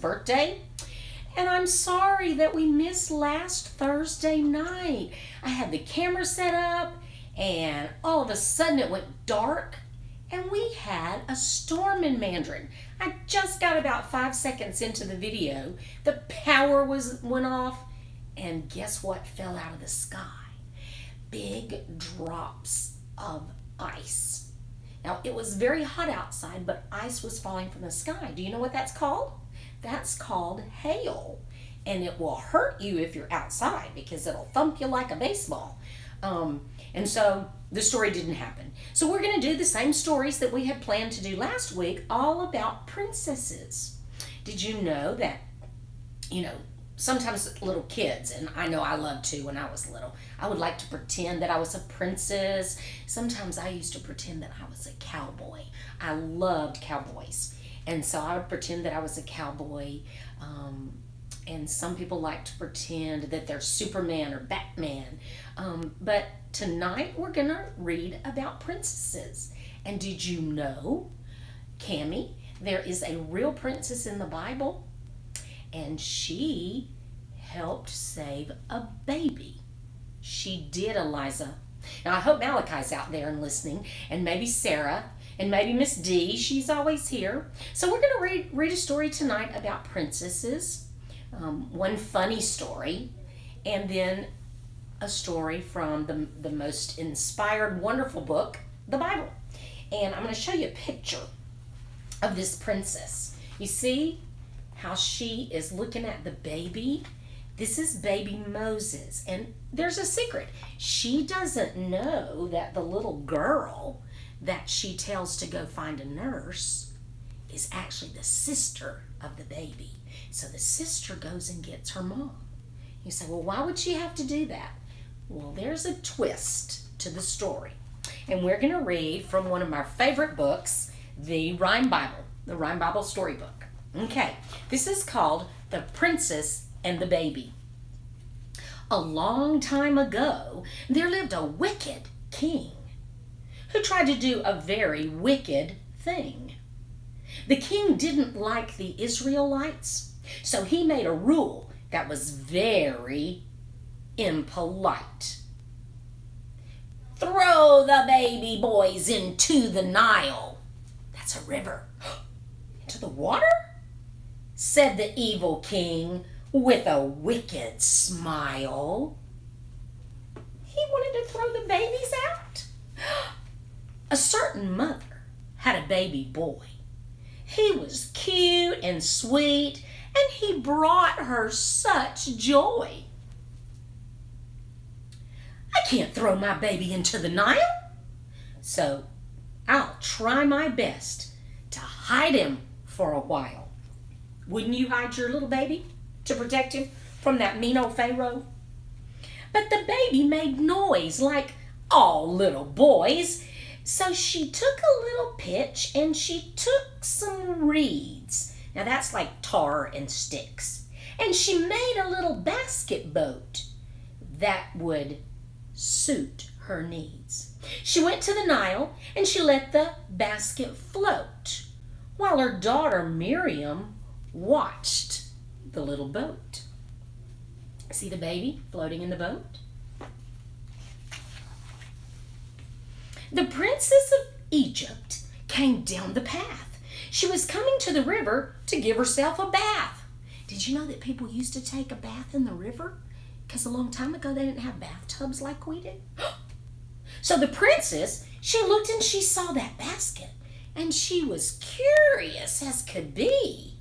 birthday. And I'm sorry that we missed last Thursday night. I had the camera set up and all of a sudden it went dark and we had a storm in Mandarin. I just got about 5 seconds into the video. The power went off and guess what fell out of the sky? Big drops of ice. Now it was very hot outside, but ice was falling from the sky. Do you know what that's called? That's called hail, and it will hurt you if you're outside because it'll thump you like a baseball. And so the story didn't happen. So we're going to do the same stories that we had planned to do last week, all about princesses. Did you know that, sometimes little kids, and I know I loved to when I was little, I would like to pretend that I was a princess. Sometimes I used to pretend that I was a cowboy. I loved cowboys. And so I would pretend that I was a cowboy. And some people like to pretend that they're Superman or Batman. But tonight we're going to read about princesses. And did you know, Cammie, there is a real princess in the Bible? And she helped save a baby. She did, Eliza. Now I hope Malachi's out there and listening, and maybe Sarah, and maybe Miss D. She's always here. So we're going to read a story tonight about princesses, one funny story, and then a story from the most inspired, wonderful book, the Bible. And I'm going to show you a picture of this princess. You see how she is looking at the baby? This is baby Moses, and there's a secret. She doesn't know that the little girl that she tells to go find a nurse is actually the sister of the baby. So the sister goes and gets her mom. You say, well, why would she have to do that? Well, there's a twist to the story. And we're going to read from one of my favorite books, the Rhyme Bible storybook. Okay, this is called The Princess and the Baby. A long time ago, there lived a wicked king who tried to do a very wicked thing. The king didn't like the Israelites, so he made a rule that was very impolite. Throw the baby boys into the Nile. That's a river. Into the water? Said the evil king with a wicked smile. He wanted to throw the babies out. A certain mother had a baby boy. He was cute and sweet, and he brought her such joy. I can't throw my baby into the Nile, so I'll try my best to hide him for a while. Wouldn't you hide your little baby to protect him from that mean old Pharaoh? But the baby made noise like all little boys. So she took a little pitch and she took some reeds. Now that's like tar and sticks. And she made a little basket boat that would suit her needs. She went to the Nile and she let the basket float while her daughter Miriam watched the little boat. See the baby floating in the boat? The princess of Egypt came down the path. She was coming to the river to give herself a bath. Did you know that people used to take a bath in the river? Because a long time ago they didn't have bathtubs like we did. So the princess, she looked and she saw that basket, and she was curious as could be.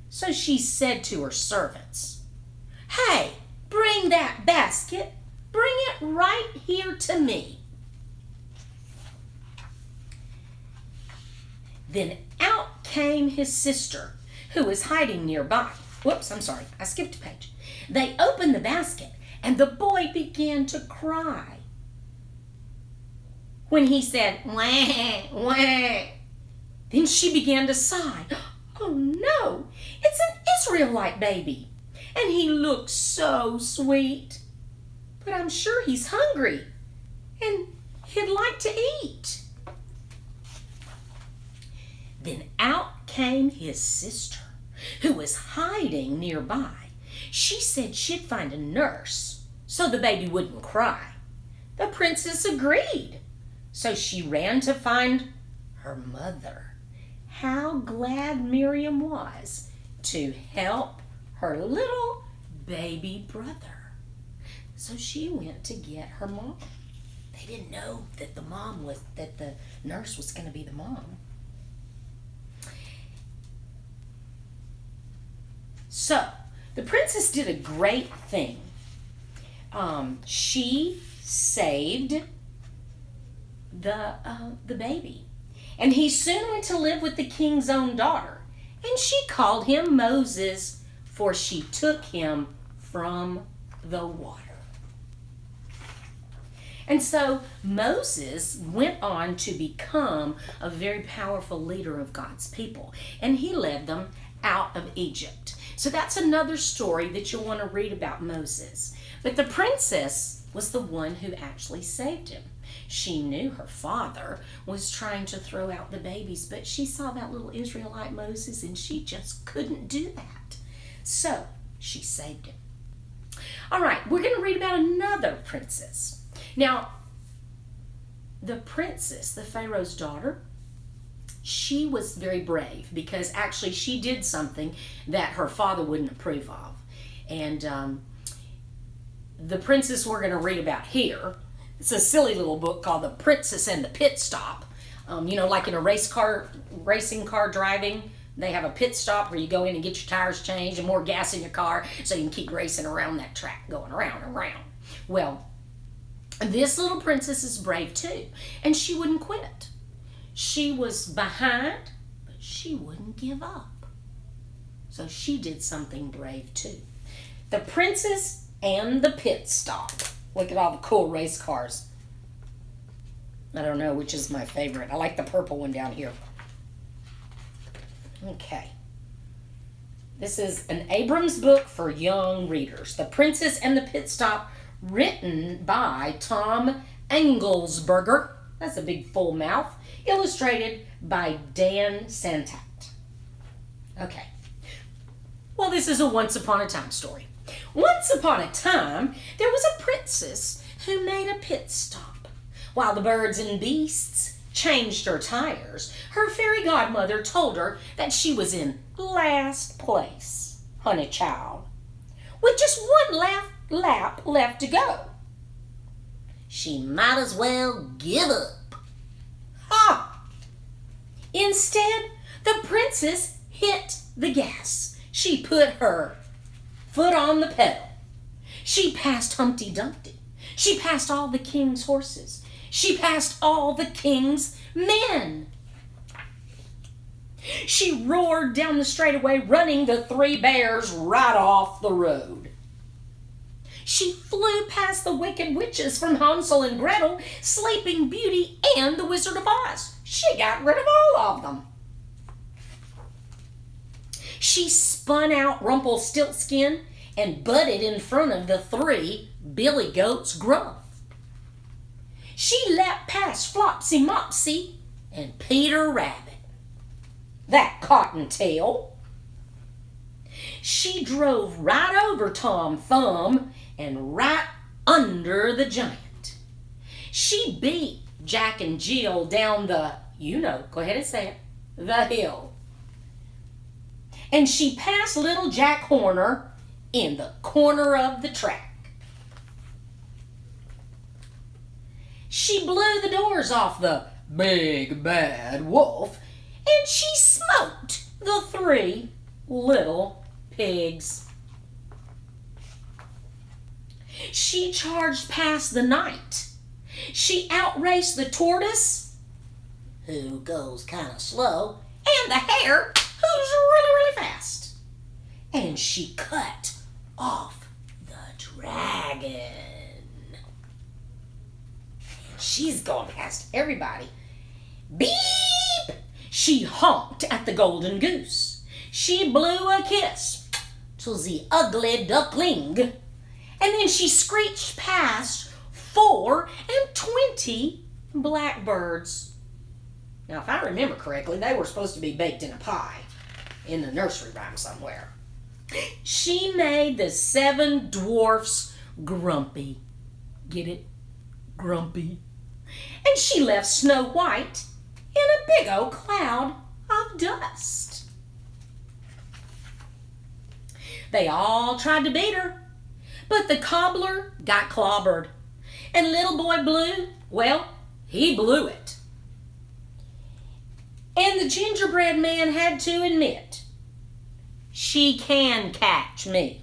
So she said to her servants, "Hey, bring that basket. Bring it right here to me." Then out came his sister, who was hiding nearby. Whoops, I'm sorry, I skipped a page. They opened the basket, and the boy began to cry. When he said, "Wah, wah," then she began to sigh. Oh no, it's an Israelite baby, and he looks so sweet. But I'm sure he's hungry, and he'd like to eat. Then out came his sister, who was hiding nearby. She said she'd find a nurse so the baby wouldn't cry. The princess agreed, so she ran to find her mother. How glad Miriam was to help her little baby brother. So she went to get her mom. They didn't know that the nurse was going to be the mom. So the princess did a great thing. She saved the baby, and he soon went to live with the king's own daughter, and she called him Moses, for she took him from the water. And so Moses went on to become a very powerful leader of God's people, and he led them out of Egypt. So that's another story that you'll want to read about Moses. But the princess was the one who actually saved him. She knew her father was trying to throw out the babies, but she saw that little Israelite Moses and she just couldn't do that. So she saved him. All right, we're going to read about another princess. Now, the princess, the Pharaoh's daughter, she was very brave because actually she did something that her father wouldn't approve of. And the princess we're going to read about here, it's a silly little book called The Princess and the Pit Stop. Like in a racing car driving, they have a pit stop where you go in and get your tires changed and more gas in your car so you can keep racing around that track, going around and around. Well, this little princess is brave too, and she wouldn't quit. She was behind, but she wouldn't give up. So she did something brave too. The Princess and the Pit Stop. Look at all the cool race cars. I don't know which is my favorite. I like the purple one down here. Okay. This is an Abrams book for young readers. The Princess and the Pit Stop, written by Tom Engelsberger. That's a big full mouth. Illustrated by Dan Santat. Okay. Well, this is a once upon a time story. Once upon a time, there was a princess who made a pit stop. While the birds and beasts changed her tires, her fairy godmother told her that she was in last place, honey child, with just one lap left to go. She might as well give up. Ha! Instead, the princess hit the gas. She put her foot on the pedal. She passed Humpty Dumpty. She passed all the king's horses. She passed all the king's men. She roared down the straightaway, running the three bears right off the road. She flew past the wicked witches from Hansel and Gretel, Sleeping Beauty, and the Wizard of Oz. She got rid of all of them. She spun out Rumpelstiltskin and butted in front of the three Billy Goats Gruff. She leapt past Flopsy Mopsy and Peter Rabbit, that cottontail. She drove right over Tom Thumb and right under the giant. She beat Jack and Jill down the, go ahead and say it, the hill. And she passed little Jack Horner in the corner of the track. She blew the doors off the big bad wolf, and she smoked the three little pigs. She charged past the knight. She outraced the tortoise, who goes kind of slow, and the hare, who's really fast. And she cut off the dragon. She's going past everybody. Beep! She honked at the golden goose. She blew a kiss to the ugly duckling. And then she screeched past 24 blackbirds. Now, if I remember correctly, they were supposed to be baked in a pie. in the nursery rhyme somewhere. She made the 7 dwarfs grumpy. Get it? Grumpy. And she left Snow White in a big old cloud of dust. They all tried to beat her, but the cobbler got clobbered. And Little Boy Blue, well, he blew it. And the gingerbread man had to admit, she can catch me.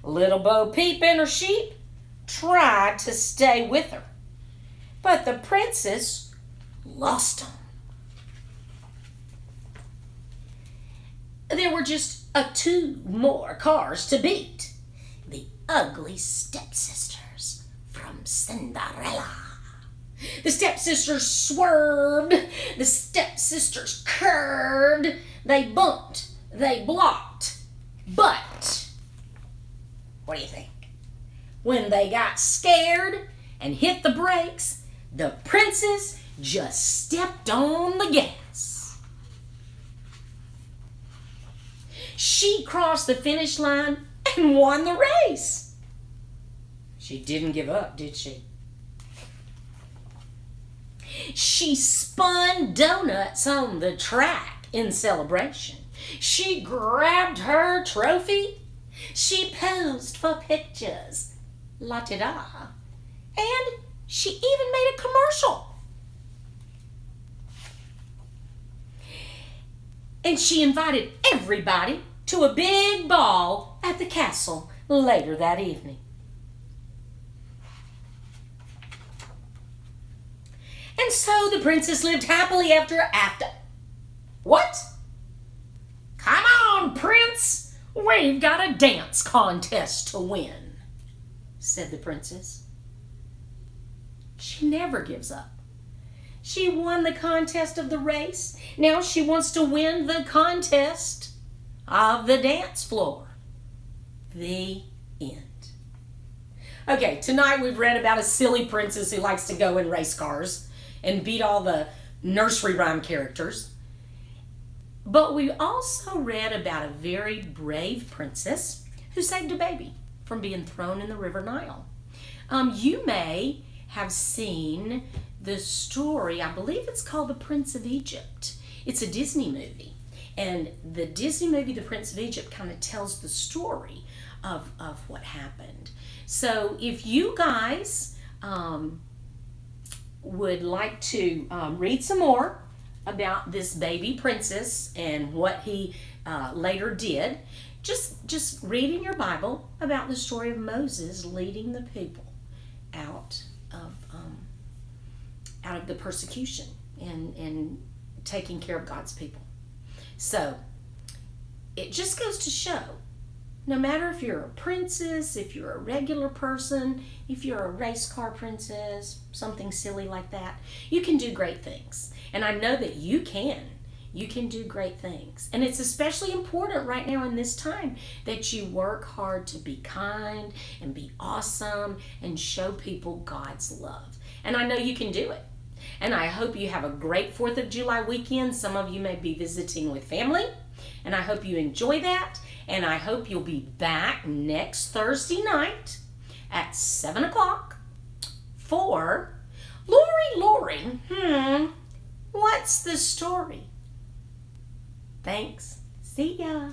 Little Bo Peep and her sheep tried to stay with her, but the princess lost them. There were just 2 more cars to beat. The ugly stepsisters from Cinderella. The stepsisters swerved. The stepsisters curved. They bumped. They blocked. But, what do you think? When they got scared and hit the brakes, the princess just stepped on the gas. She crossed the finish line and won the race. She didn't give up, did she? She spun donuts on the track in celebration. She grabbed her trophy. She posed for pictures. La-ti-da. And she even made a commercial. And she invited everybody to a big ball at the castle later that evening. And so the princess lived happily ever after. What? Come on, Prince. We've got a dance contest to win, said the princess. She never gives up. She won the contest of the race. Now she wants to win the contest of the dance floor. The end. Okay, tonight we've read about a silly princess who likes to go in race cars and beat all the nursery rhyme characters. But we also read about a very brave princess who saved a baby from being thrown in the River Nile. You may have seen the story, I believe it's called The Prince of Egypt. It's a Disney movie. And the Disney movie, The Prince of Egypt, kind of tells the story of what happened. So if you guys would like to read some more about this baby princess and what he later did, just read in your Bible about the story of Moses leading the people out of the persecution and taking care of God's people. So it just goes to show, no matter if you're a princess, if you're a regular person, if you're a race car princess, something silly like that, you can do great things. And I know that you can. You can do great things. And it's especially important right now in this time that you work hard to be kind and be awesome and show people God's love. And I know you can do it. And I hope you have a great 4th of July weekend. Some of you may be visiting with family. And I hope you enjoy that. And I hope you'll be back next Thursday night at 7 o'clock for Lori, what's the story? Thanks. See ya.